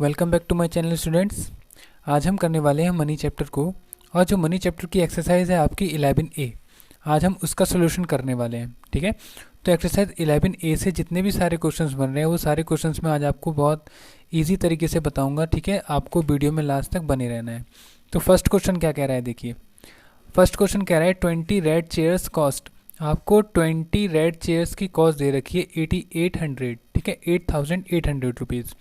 Welcome back to my channel students. आज हम करने वाले हैं मनी चैप्टर को, और जो मनी चैप्टर की एक्सरसाइज है आपकी 11A, आज हम उसका सोल्यूशन करने वाले हैं। ठीक है, तो एक्सरसाइज 11A से जितने भी सारे क्वेश्चंस बन रहे हैं वो सारे क्वेश्चंस मैं आज आपको बहुत ईजी तरीके से बताऊंगा। ठीक है, आपको वीडियो में लास्ट तक बने रहना है। तो फर्स्ट क्वेश्चन क्या कह रहा है, देखिए। फर्स्ट क्वेश्चन कह रहा है 20 रेड चेयर्स कॉस्ट। आपको 20 रेड चेयर्स की कॉस्ट दे रखी है 8800, ठीक है, 8800 rupees.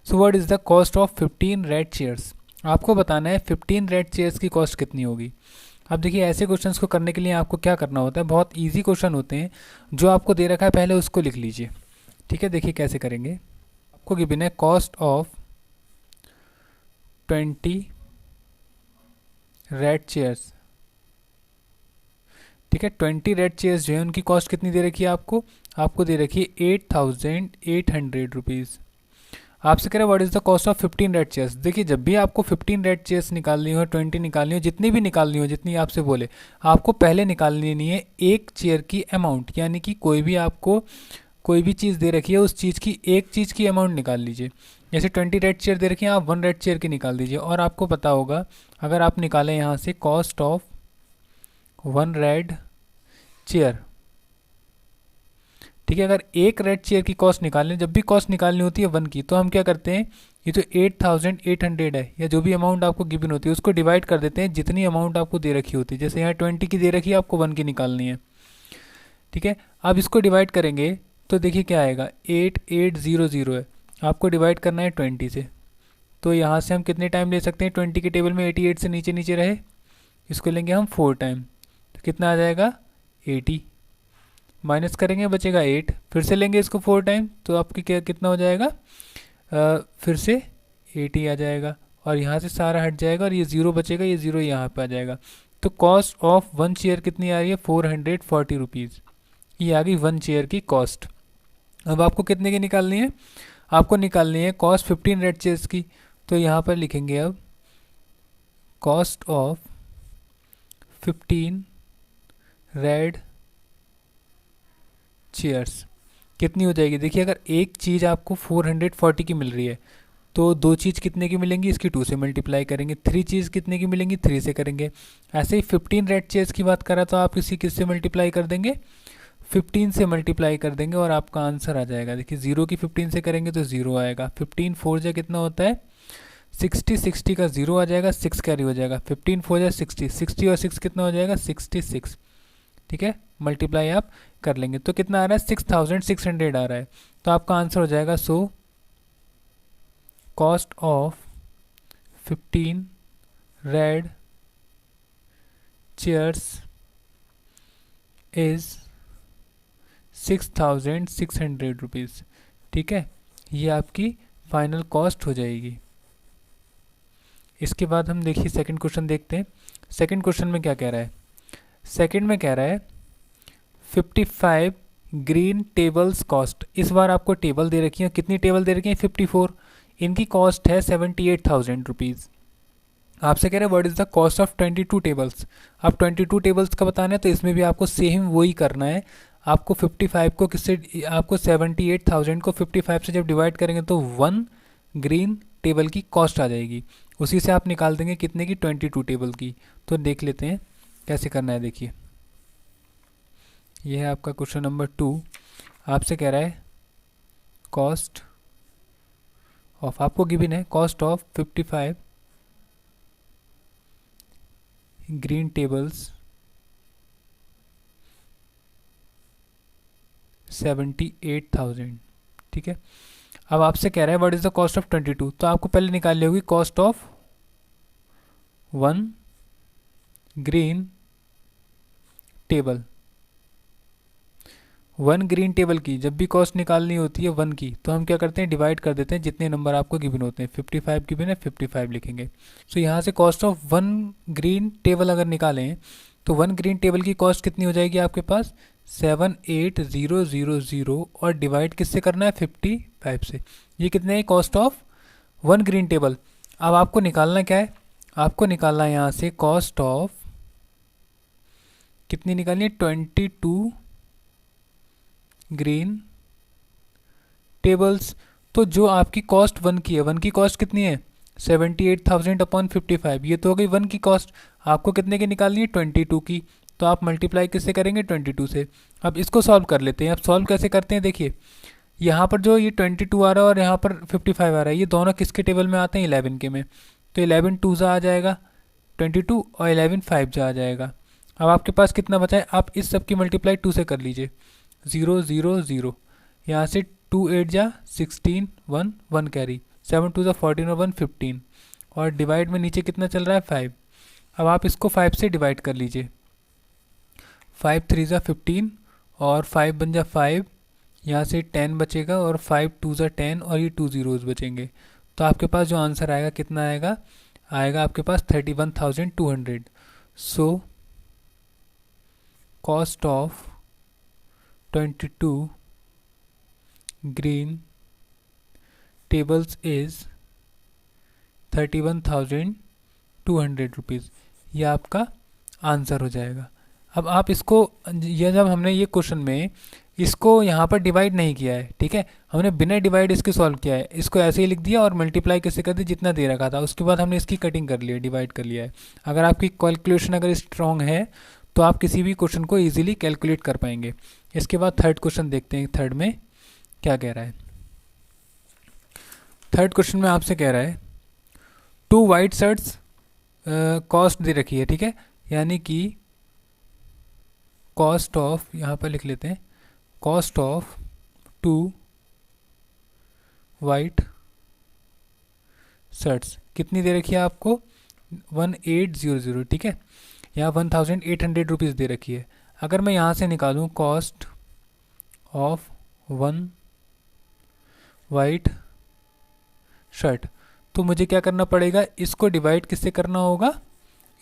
So what is the cost of 15 red chairs. आपको बताना है 15 रेड चेयर्स की कॉस्ट कितनी होगी। अब देखिए, ऐसे क्वेश्चंस को करने के लिए आपको क्या करना होता है, बहुत इजी क्वेश्चन होते हैं। जो आपको दे रखा है पहले उसको लिख लीजिए। ठीक है, देखिए कैसे करेंगे। आपको गिवन है कॉस्ट ऑफ 20 रेड चेयर्स। ठीक है, 20 रेड चेयर्स जो है उनकी कॉस्ट कितनी दे रखी है आपको दे रखी है 8800 रुपीज़। आपसे कह रहे हैं what is the cost of 15 red chairs. देखिए, जब भी आपको 15 रेड चेयर्स निकालनी हो, 20 निकालनी हो, जितनी भी निकालनी हो, जितनी आपसे बोले, आपको पहले निकालनी नहीं है एक चेयर की अमाउंट। यानी कि कोई भी आपको कोई भी चीज़ दे रखी है उस चीज़ की एक चीज़ की अमाउंट निकाल लीजिए। जैसे 20 रेड चेयर दे रखी है, आप 1 रेड चेयर की निकाल दीजिए। और आपको पता होगा, अगर आप निकालें यहाँ से कॉस्ट ऑफ 1 रेड चेयर, ठीक है, अगर एक रेड चेयर की कॉस्ट निकालनी, जब भी कॉस्ट निकालनी होती है 1 की, तो हम क्या करते हैं, ये जो 8800 है या जो भी अमाउंट आपको गिवन होती है उसको डिवाइड कर देते हैं जितनी अमाउंट आपको दे रखी होती है। जैसे यहाँ 20 की दे रखी है, आपको 1 की निकालनी है। ठीक है, अब इसको डिवाइड करेंगे तो देखिए क्या आएगा, 8800 है। आपको डिवाइड करना है 20 से। तो यहाँ से हम कितने टाइम ले सकते हैं, 20 के टेबल में 88 से नीचे नीचे रहे, इसको लेंगे हम 4 टाइम। तो कितना आ जाएगा 80, माइनस करेंगे बचेगा 8, फिर से लेंगे इसको 4 टाइम, तो आपकी क्या कितना हो जाएगा, फिर से 80 आ जाएगा, और यहाँ से सारा हट जाएगा और ये ज़ीरो बचेगा, ये ज़ीरो यहाँ पे आ जाएगा। तो कॉस्ट ऑफ 1 चेयर कितनी आ रही है, 440 रुपीज़। ये आ गई 1 चेयर की कॉस्ट। अब आपको कितने की निकालनी है, आपको निकालनी है कॉस्ट 15 रेड चेयर्स की। तो यहाँ पर लिखेंगे अब कॉस्ट ऑफ 15 रेड चेयर्स कितनी हो जाएगी। देखिए, अगर एक चीज़ आपको 440 की मिल रही है तो दो चीज़ कितने की मिलेंगी, इसकी 2 से मल्टीप्लाई करेंगे। 3 चीज़ कितने की मिलेंगी, 3 से करेंगे। ऐसे ही 15 रेड चेयर्स की बात करा तो आप इसी किससे मल्टीप्लाई कर देंगे, 15 से मल्टीप्लाई कर देंगे और आपका आंसर आ जाएगा। देखिए, 0 की 15 से करेंगे तो 0 आएगा। 15 4 जा कितना होता है 60, 60 का 0 आ जाएगा, 6 कैरी हो जाएगा। 15 4 जा 60, 60 और 6 कितना हो जाएगा 66। ठीक है, मल्टीप्लाई आप कर लेंगे तो कितना आ रहा है 6600 आ रहा है। तो आपका आंसर हो जाएगा, सो cost of 15 red chairs is 6600 rupees. ठीक है, ये आपकी फाइनल कॉस्ट हो जाएगी। इसके बाद हम देखिए सेकंड क्वेश्चन देखते हैं। सेकंड क्वेश्चन में क्या कह रहा है, सेकंड में कह रहा है 55 ग्रीन टेबल्स कॉस्ट। इस बार आपको टेबल दे रखी है, कितनी टेबल दे रखी है 54, इनकी कॉस्ट है 78,000 रुपीज़। आपसे कह रहे हैं what is the cost of 22 tables. आप 22 टेबल्स का बताना है तो इसमें भी आपको सेम वही करना है। आपको 55 को किससे, आपको 78,000 को 55 से जब डिवाइड करेंगे तो 1 ग्रीन टेबल की कॉस्ट आ जाएगी। उसी से आप निकाल देंगे कितने की, 22 टेबल की। तो देख लेते हैं कैसे करना है। देखिए, यह है आपका क्वेश्चन नंबर 2। आपसे कह रहा है कॉस्ट ऑफ, आपको गिवन है कॉस्ट ऑफ 55 ग्रीन टेबल्स 78,000। ठीक है, अब आपसे कह रहा है what is the cost of 22। तो आपको पहले निकालनी होगी cost of 1 green table. 1 green table की जब भी कॉस्ट निकालनी होती है 1 की, तो हम क्या करते हैं, डिवाइड कर देते हैं जितने नंबर आपको गिवन होते हैं। 55 गिवन है, 55 लिखेंगे। सो यहाँ से कॉस्ट ऑफ 1 ग्रीन टेबल अगर निकालें तो 1 ग्रीन टेबल की कॉस्ट कितनी हो जाएगी आपके पास 78,000, और डिवाइड किससे करना है 55 से। ये कितने है कॉस्ट ऑफ 1 ग्रीन टेबल। अब आपको निकालना क्या है, आपको निकालना है यहाँ से कॉस्ट ऑफ, कितनी निकालनी है 22 ग्रीन टेबल्स। तो जो आपकी कॉस्ट वन की है, वन की कॉस्ट कितनी है 78,000 अपॉन 55, ये तो हो गई वन की कॉस्ट। आपको कितने की निकालनी है 22 की, तो आप मल्टीप्लाई किससे करेंगे 22 से। अब इसको सॉल्व कर लेते हैं। अब सॉल्व कैसे करते हैं, देखिए यहाँ पर जो ये 22 आ रहा है और यहाँ पर 55 आ रहा है, ये दोनों किसके टेबल में आते हैं 11 के में, तो 11 टू जा आ जाएगा 22 और 11 5 जा आ जाएगा। अब आपके पास कितना बचा है, आप इस सब की मल्टीप्लाई 2 से कर लीजिए, 0 0 0, यहाँ से 2 8 जा 16, 1 1 कैरी, 7 2 जा 14 और 1 15, और डिवाइड में नीचे कितना चल रहा है 5। अब आप इसको 5 से डिवाइड कर लीजिए, 5 3 जा 15 और 5 बन जा 5, यहाँ से 10 बचेगा और 5 2 जा 10 और ये 2 ज़ीरोज़ बचेंगे। तो आपके पास जो आंसर आएगा कितना आएगा, आएगा आपके पास 31,200। सो cost of 22 green tables is 31,200 rupees, ये आपका आंसर हो जाएगा। अब आप इसको, यह जब हमने ये क्वेश्चन में इसको यहाँ पर डिवाइड नहीं किया है, ठीक है, हमने बिना डिवाइड इसके सॉल्व किया है, इसको ऐसे ही लिख दिया और मल्टीप्लाई कैसे कर दिया जितना दे रखा था, उसके बाद हमने इसकी कटिंग कर लिया, डिवाइड कर लिया है। अगर आपकी कैलकुलेशन अगर स्ट्रॉन्ग है तो आप किसी भी क्वेश्चन को ईजिली कैलकुलेट कर पाएंगे। इसके बाद थर्ड क्वेश्चन देखते हैं, थर्ड में क्या कह रहा है। थर्ड क्वेश्चन में आपसे कह रहा है 2 वाइट शर्ट्स कॉस्ट दे रखी है, ठीक है, यानी कि कॉस्ट ऑफ, यहाँ पर लिख लेते हैं, कॉस्ट ऑफ 2 वाइट शर्ट्स कितनी दे रखी है आपको 1800, ठीक है, यहाँ 1,800 रुपीज़ दे रखी है। अगर मैं यहाँ से निकालूँ कॉस्ट ऑफ 1 वाइट शर्ट, तो मुझे क्या करना पड़ेगा, इसको डिवाइड किससे करना होगा,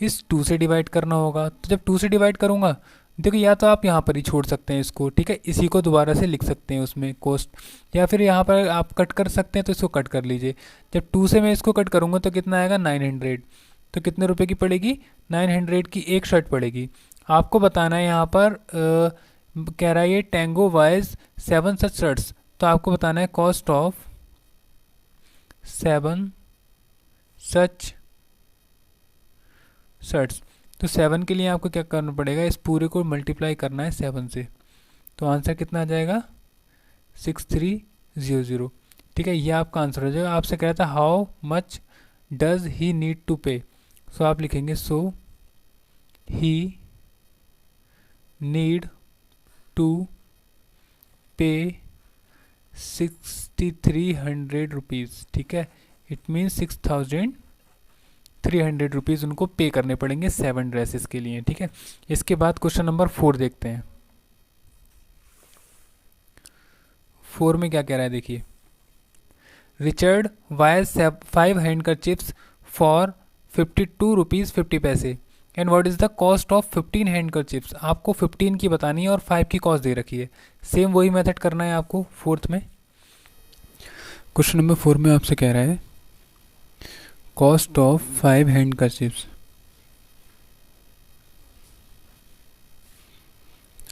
इस 2 से डिवाइड करना होगा। तो जब 2 से डिवाइड करूँगा, देखो या तो आप यहाँ पर ही छोड़ सकते हैं इसको, ठीक है, इसी को दोबारा से लिख सकते हैं उसमें कॉस्ट, या फिर यहाँ पर आप कट कर सकते हैं, तो इसको कट कर लीजिए। जब 2 से मैं इसको कट करूँगा तो कितना आएगा 900, तो कितने रुपए की पड़ेगी 900 की एक शर्ट पड़ेगी। आपको बताना है यहाँ पर कह रहा है ये टैंगो वाइज 7 सच शर्ट्स, तो आपको बताना है कॉस्ट ऑफ 7 सच शर्ट्स। तो 7 के लिए आपको क्या करना पड़ेगा, इस पूरे को मल्टीप्लाई करना है 7 से, तो आंसर कितना आ जाएगा 6300, ठीक है, ये आपका आंसर हो जाएगा। आपसे कह रहा था how much does he need to pay, so आप लिखेंगे सो ही नीड टू पे 6300 रुपीज़, ठीक है, इट मीन्स 6,300 रुपीज़ उनको पे करने पड़ेंगे 7 ड्रेसेस के लिए, ठीक है। इसके बाद क्वेश्चन नंबर 4 देखते हैं। 4 में क्या कह रहा है, देखिए रिचर्ड वायर्स 5 हैंडकरचिप्स फॉर 52 रुपीज़ 50 पैसे and what is the cost of 15 हैंडकरचिप्स। आपको 15 की बतानी है और 5 की कॉस्ट दे रखी है। सेम वही मेथड करना है आपको फोर्थ में। क्वेश्चन नंबर 4 में आपसे कह रहा है कॉस्ट ऑफ 5 हैंडकरचिप्स,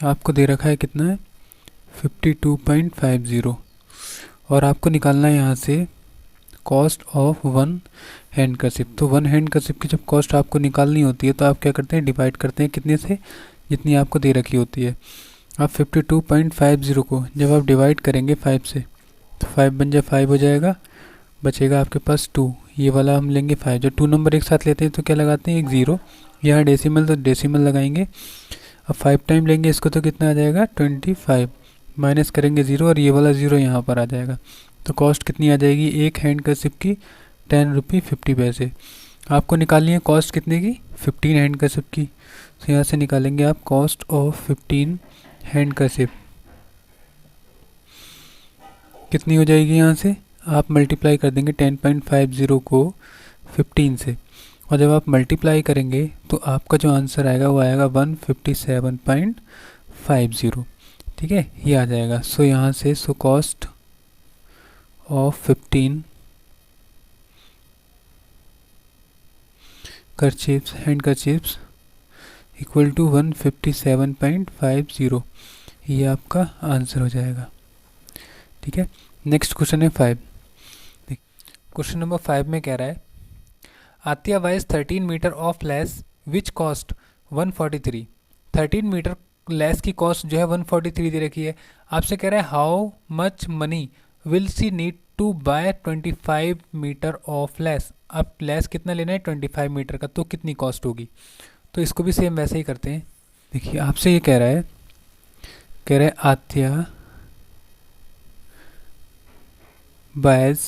आपको दे रखा है कितना है 52.50, और आपको निकालना है यहाँ से कॉस्ट ऑफ 1 हैंडकरचिप। तो 1 हैंडकरचिप की जब कॉस्ट आपको निकालनी होती है तो आप क्या करते हैं, डिवाइड करते हैं कितने से, जितनी आपको दे रखी होती है। आप 52.50 को जब आप डिवाइड करेंगे 5 से, तो 5 बन जाए 5 हो जाएगा, बचेगा आपके पास 2, ये वाला हम लेंगे 5। जब 2 नंबर एक साथ लेते हैं तो क्या लगाते हैं, एक 0, यहाँ डेसिमल तो डेसिमल लगाएंगे। अब 5 टाइम लेंगे इसको तो कितना आ जाएगा 25, माइनस करेंगे 0 और ये वाला 0 यहाँ पर आ जाएगा। तो कॉस्ट कितनी आ जाएगी एक हैंडकरचिप की 10 रुपये 50 पैसे। आपको निकालनी है कॉस्ट कितने की 15 हैंडकरचिप की, तो यहाँ से निकालेंगे आप कॉस्ट ऑफ 15 हैंडकरचिप कितनी हो जाएगी, यहाँ से आप मल्टीप्लाई कर देंगे 10.50 को 15 से, और जब आप मल्टीप्लाई करेंगे तो आपका जो आंसर आएगा वो आएगा 157.50, ठीक है, ये आ जाएगा। सो यहाँ से so cost of 15 kerchiefs handkerchiefs equal to 157.50, ये आपका आंसर हो जाएगा, ठीक है। नेक्स्ट क्वेश्चन है 5। क्वेश्चन नंबर 5 में कह रहा है Atiya buys 13 metre of lace which cost 143। 13 metre lace की कॉस्ट जो है 143 दे रखी है। आपसे कह रहा है how much money will she need to buy 25 metre of lace. अब लेस कितना लेना है 25 मीटर का, तो कितनी कॉस्ट होगी। तो इसको भी सेम वैसे ही करते हैं। देखिए आपसे ये कह रहा है आत्या बायज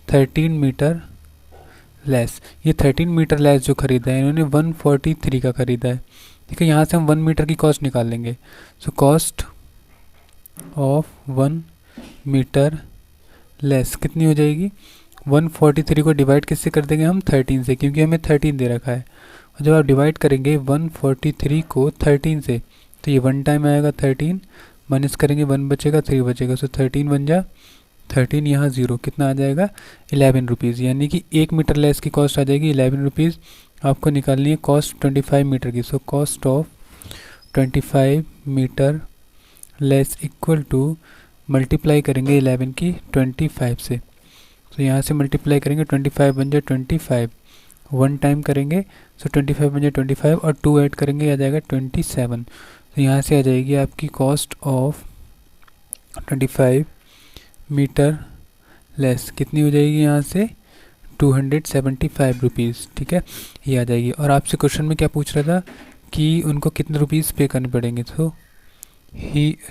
13 मीटर लेस। ये 13 मीटर लेस जो खरीदा है इन्होंने 143 का खरीदा है। ठीक है, यहाँ से हम 1 मीटर की कॉस्ट निकाल लेंगे। So cost of 1 metre lace कितनी हो जाएगी, 143 को डिवाइड किससे कर देंगे हम 13 से, क्योंकि हमें 13 दे रखा है। और जब आप डिवाइड करेंगे 143 को 13 से तो ये 1 टाइम आएगा 13, माइनस करेंगे 1 बचेगा 3 बचेगा। सो 13 बन जा 13, यहाँ 0 कितना आ जाएगा 11 रुपीज़। यानी कि 1 मीटर लेस की कॉस्ट आ जाएगी 11 रुपीज़। आपको निकालनी है कॉस्ट 25 मीटर की। So cost of 25 metre lace equal to multiply करेंगे 11 की 25 से। तो यहाँ से मल्टीप्लाई करेंगे 25 बन जाए 25, 1 टाइम करेंगे सो 25 बन जाए 25 और 2 ऐड करेंगे आ जाएगा 27। तो यहाँ से आ जाएगी आपकी कॉस्ट ऑफ 25 मीटर लेस कितनी हो जाएगी यहाँ से 275 रुपीज़। ठीक है, ये आ जाएगी। और आपसे क्वेश्चन में क्या पूछ रहा था कि उनको कितने रुपीज़ पे करने पड़ेंगे। तो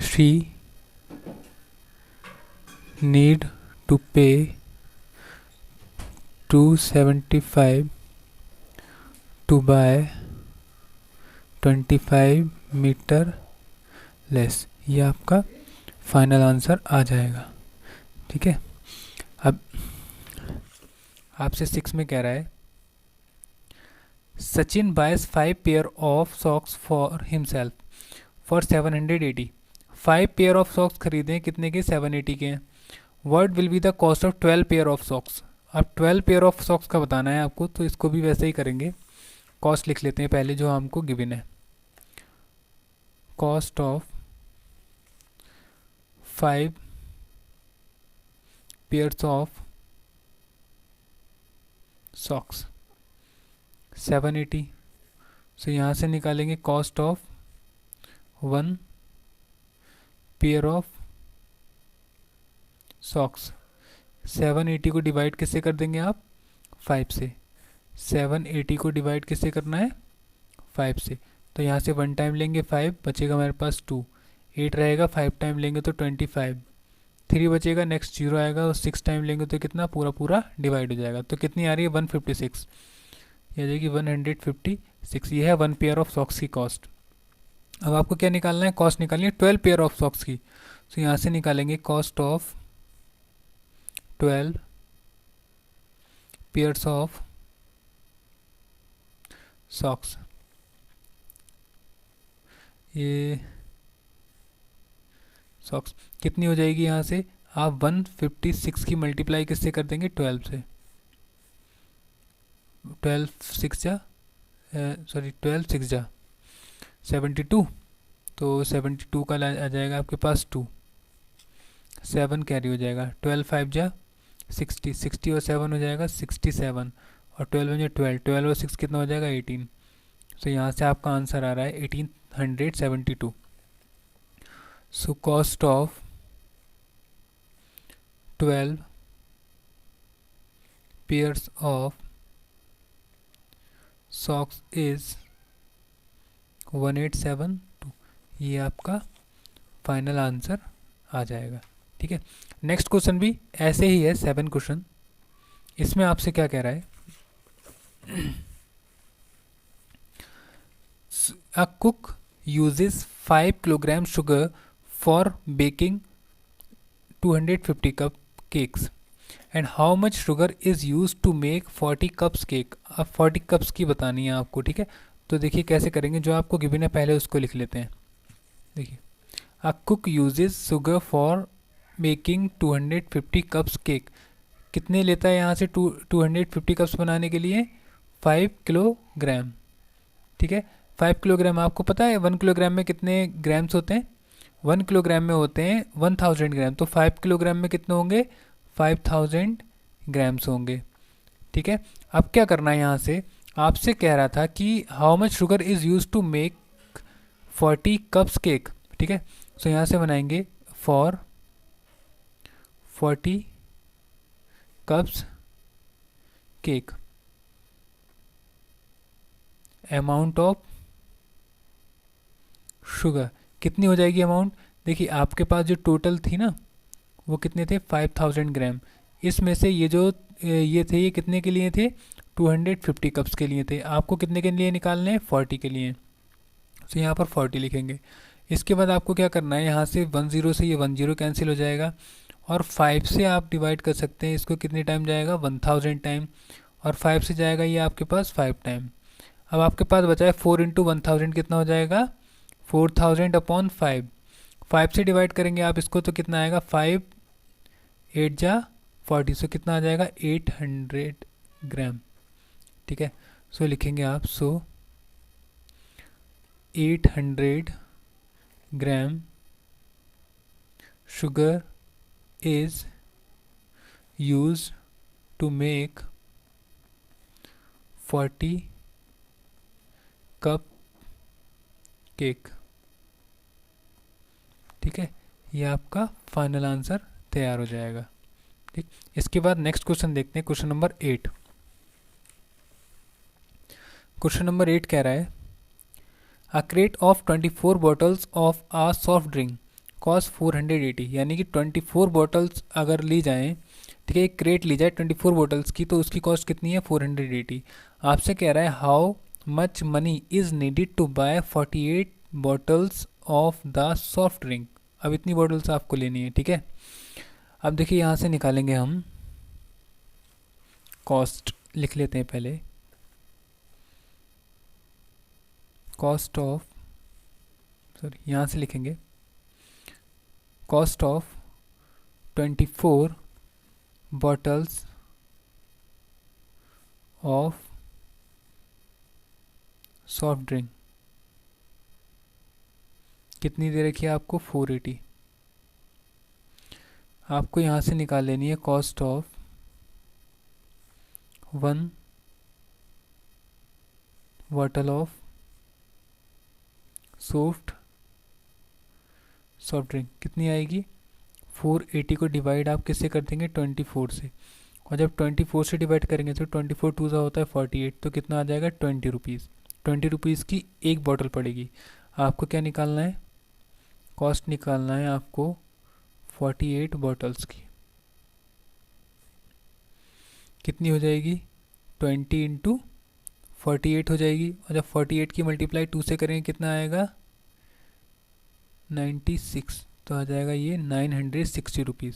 शी नीड टू पे 275 टू बाय 25 मीटर लेस। ये आपका फाइनल आंसर आ जाएगा। ठीक है, अब आपसे 6 में कह रहा है सचिन बायस 5 pair of socks for himself for 780। 5 pair of socks खरीदे कितने के 780 के हैं। What will be the cost of 12 pair of socks. अब 12 पेयर ऑफ सॉक्स का बताना है आपको, तो इसको भी वैसे ही करेंगे। कॉस्ट लिख लेते हैं पहले जो हमको गिवन है। Cost of 5 pairs of socks 780। सो यहाँ से निकालेंगे cost of 1 pair of socks. 780 को डिवाइड किससे कर देंगे आप 5 से। 780 को डिवाइड किससे करना है 5 से। तो यहाँ से 1 टाइम लेंगे 5 बचेगा हमारे पास 2, 8 रहेगा 5 टाइम लेंगे तो 25, 3 बचेगा, नेक्स्ट 0 आएगा और 6 टाइम लेंगे तो कितना पूरा डिवाइड हो जाएगा। तो कितनी आ रही है 156, ये आ जाएगी 156। ये है 1 पेयर ऑफ सॉक्स की कॉस्ट। अब आपको क्या निकालना है, कॉस्ट निकालनी है 12 पेयर ऑफ सॉक्स की। तो यहाँ से निकालेंगे cost of 12 pairs of socks. ये सॉक्स कितनी हो जाएगी, यहाँ से आप 156 की मल्टीप्लाई किससे कर देंगे 12 से। 12 6 जा 72, तो 72 का आ जाएगा आपके पास 2, 7 कैरी हो जाएगा। 12 5 जा 60, 60 और 7 हो जाएगा 67 और 12 बन जाए 12, 12 और 6 कितना हो जाएगा 18। तो यहाँ से आपका आंसर आ रहा है 1872। सो cost of 12 pairs of socks is 1872। ये आपका फाइनल आंसर आ जाएगा। ठीक है, नेक्स्ट क्वेश्चन भी ऐसे ही है 7 क्वेश्चन। इसमें आपसे क्या कह रहा है A cook uses 5 kilogram sugar for baking 250 cup cakes and how much sugar is used to make 40 cups cake। अब 40 cups की बतानी है आपको। ठीक है, तो देखिए कैसे करेंगे, जो आपको गिवन है पहले उसको लिख लेते हैं। देखिए A cook uses sugar for making 250 cups cake। कितने लेता है यहाँ से 250 कप्स बनाने के लिए 5 किलोग्राम। ठीक है, 5 किलोग्राम आपको पता है 1 किलोग्राम में कितने ग्राम्स होते हैं, 1 किलोग्राम में होते हैं 1000 ग्राम। तो 5 किलोग्राम में कितने होंगे 5000 ग्राम्स होंगे। ठीक है, अब क्या करना है, यहाँ से आपसे कह रहा था कि how much sugar is use to make 40 cups cake. ठीक है, सो यहाँ से बनाएंगे for 40 cups cake, amount of sugar कितनी हो जाएगी अमाउंट। देखिए आपके पास जो टोटल थी ना वो कितने थे 5000 ग्राम, इसमें से ये जो ये थे ये कितने के लिए थे 250 कप्स के लिए थे, आपको कितने के लिए निकालने हैं 40 के लिए, तो यहाँ पर 40 लिखेंगे। इसके बाद आपको क्या करना है, यहाँ से 10 से ये 10 कैंसिल हो जाएगा और 5 से आप डिवाइड कर सकते हैं इसको, कितने टाइम जाएगा 1000 टाइम, और 5 से जाएगा ये आपके पास 5 टाइम। अब आपके पास बचा है 4 इंटू 1000 कितना हो जाएगा 4000 अपॉन 5, 5 से डिवाइड करेंगे आप इसको तो कितना आएगा 5 8 जा 40, सो कितना आ जाएगा 800 ग्राम। ठीक है, सो लिखेंगे आप, सो 800 ग्राम sugar is used to make 40 cup cake. ठीक है, ये आपका फाइनल आंसर तैयार हो जाएगा। ठीक, इसके बाद नेक्स्ट क्वेश्चन देखते हैं, क्वेश्चन नंबर 8। क्वेश्चन नंबर 8 कह रहा है a crate of 24 bottles of a soft drink cost 480, यानी कि 24 बॉटल्स अगर ली जाएं, ठीक है, एक क्रेट ली जाए 24 बॉटल्स की तो उसकी कॉस्ट कितनी है 480। आपसे कह रहा है how much money is needed to buy 48 bottles of the soft drink. अब इतनी बॉटल्स आपको लेनी है। ठीक है, अब देखिए यहाँ से निकालेंगे हम कॉस्ट, लिख लेते हैं पहले कॉस्ट ऑफ, सॉरी यहाँ से लिखेंगे cost of 24 bottles of soft drink कितनी दे रखी है आपको 480। आपको यहाँ से निकाल लेनी है cost of 1 bottle of soft drink कितनी आएगी 480 को डिवाइड आप किससे कर देंगे 24 से, और जब 24 से डिवाइड करेंगे तो 24 टू सा होता है 48, तो कितना आ जाएगा 20 रुपीज़। 20 रुपीज़ की एक बॉटल पड़ेगी। आपको क्या निकालना है, कॉस्ट निकालना है आपको 48 बॉटल्स की, कितनी हो जाएगी 20 इंटू 48 हो जाएगी, और जब 48 की मल्टीप्लाई 2 से करेंगे कितना आएगा 96, तो आ जाएगा ये 960 rupees.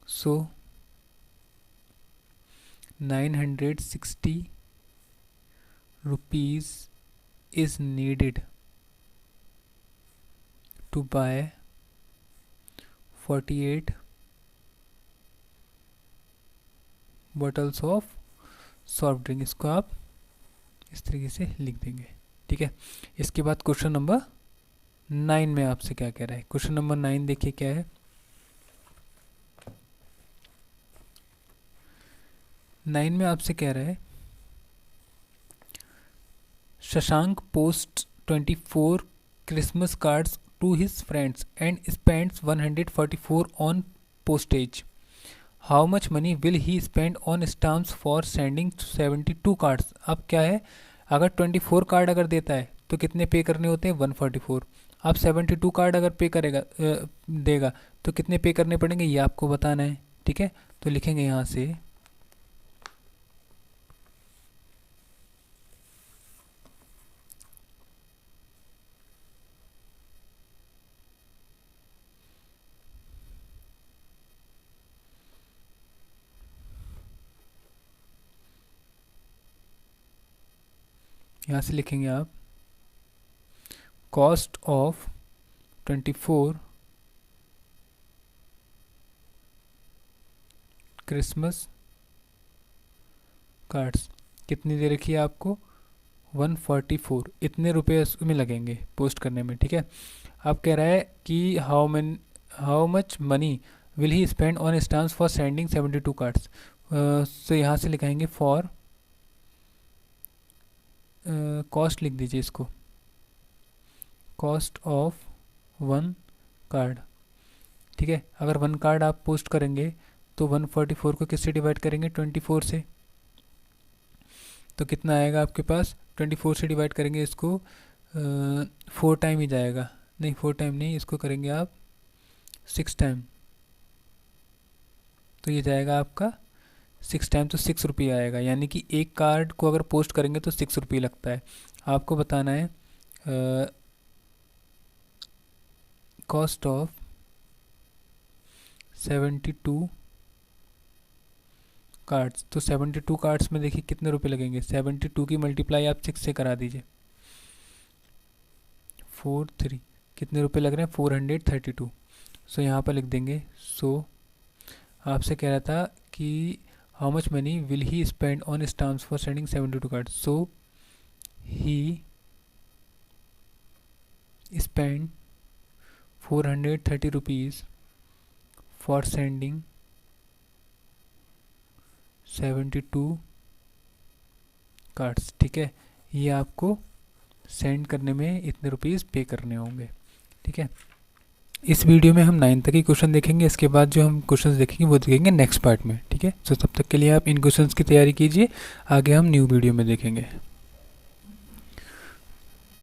So 960 rupees is needed to buy 48 bottles of soft drink. इसको आप इस तरीके से लिख देंगे। ठीक है, इसके बाद क्वेश्चन नंबर 9 में आपसे क्या कह रहा है, क्वेश्चन नंबर 9 देखिए क्या है। 9 में आपसे कह रहा है Shashank post 24 Christmas cards to his friends and spends 144 on postage. How much money will he spend on stamps for sending 72 cards. अब क्या है, अगर 24 कार्ड अगर देता है तो कितने पे करने होते हैं 144। अब 72 कार्ड अगर पे करेगा देगा तो कितने पे करने पड़ेंगे ये आपको बताना है। ठीक है, तो लिखेंगे यहाँ से यहाँ से लिखेंगे आप कॉस्ट ऑफ 24 क्रिसमस कार्ड्स कितनी दे रखी है आपको 144, इतने रुपए उसमें लगेंगे पोस्ट करने में। ठीक है, अब कह रहा है कि how much money will he spend on stamps for sending 72 cards. तो यहाँ से लिखाएंगे फॉर, कॉस्ट लिख दीजिए इसको, कॉस्ट ऑफ वन कार्ड। ठीक है, अगर वन कार्ड आप पोस्ट करेंगे तो 144 को किससे डिवाइड करेंगे, 24 से। तो कितना आएगा आपके पास, 24 से डिवाइड करेंगे इसको, 4 टाइम ही जाएगा, नहीं 4 टाइम नहीं, इसको करेंगे आप 6 टाइम, तो ये जाएगा आपका 6 टाइम, तो 6 रुपये आएगा। यानी कि एक कार्ड को अगर पोस्ट करेंगे तो 6 रुपये लगता है। आपको बताना है कॉस्ट ऑफ 72 कार्ड्स। तो 72 कार्ड्स में देखिए कितने रुपए लगेंगे, 72 की मल्टीप्लाई आप 6 से करा दीजिए, 43, कितने रुपए लग रहे हैं, 432। सो यहाँ पर लिख देंगे। सो आपसे कह रहा था कि how much money will he spend on stamps for sending 72 card. So he spend 430 rupees for sending 72 cards. ठीक है, ये आपको सेंड करने में इतने रुपीज़ पे करने होंगे। ठीक है, इस वीडियो में हम 9 तक ही क्वेश्चन देखेंगे, इसके बाद जो हम क्वेश्चंस देखेंगे वो देखेंगे नेक्स्ट पार्ट में। ठीक है, तो तब तक के लिए आप इन क्वेश्चंस की तैयारी कीजिए, आगे हम न्यू वीडियो में देखेंगे।